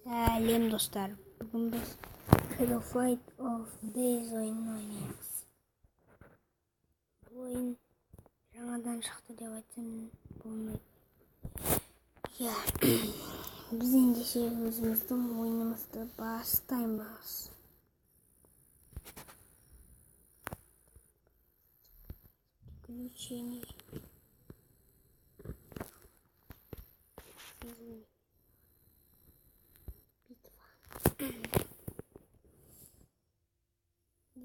Сәлем достар, бүгін біз Shadow Fight of Days ойынын ойнаймыз. Бұл ойын жаңадан шықты деп айтсам болмайды. Біз ендеше өзіміздің ойынымызды бастаймыз. Приключения.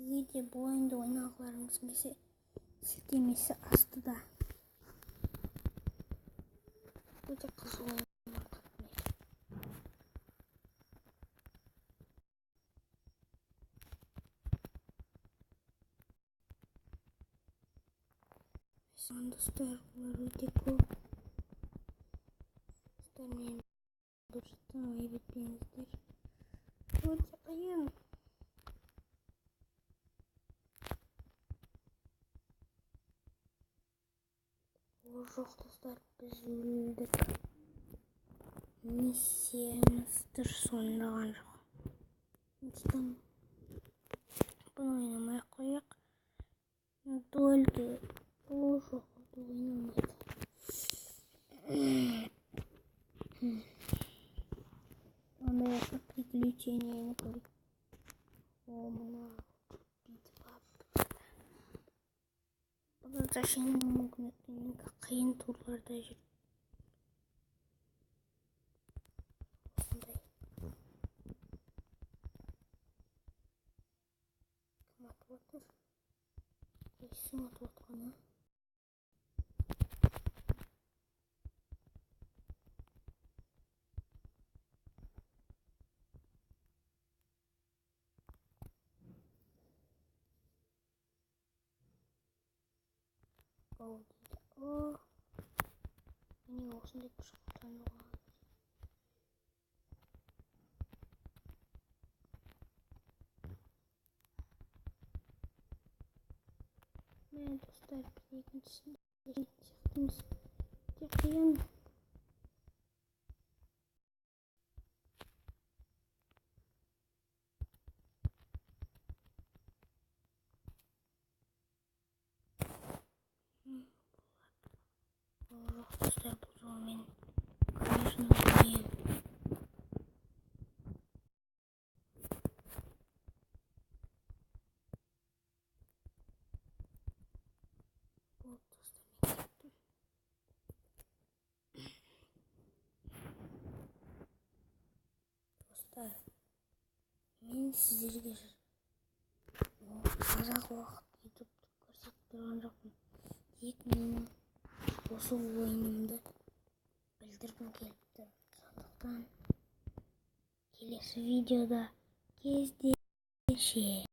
Егер бұл ойынды ойнағыларыңыз келсе, сілтемесі астыда. Өте қызық ойын. Достар, бұлар өте көп. Достар, мен дұрыстан ойып етпеңіздер. Өте қиын. Жоқ достар, біз өлдік. Миссиямыз дұрыс орындалған жоқ. Сондықтан бұны ойнамай қояйық. Только бұл жоқ, бұл ойнамайды. Ондай приключенияны көрейік. Мына битва. Бұл зашенің мүмкін өткеннен қиын турларда жүр. Осындай. Кім атып отыр? Кесім атып отқаны. Оу дейді. О, міне осындай күшіктен оған. Мен достар, бір екіншісін сияқтымыз. Өте қиын. Жоқ достар, бұл жолмен конечно ойнайын. Болды достар, мен кеттім. Достар, мен сіздерге қазақ уақыт ютубты көрсетіп тұрған жоқпын. Тек менің осы ойынымды білдіргім келіпті. Сондықтан келесі видеода кездесеміз.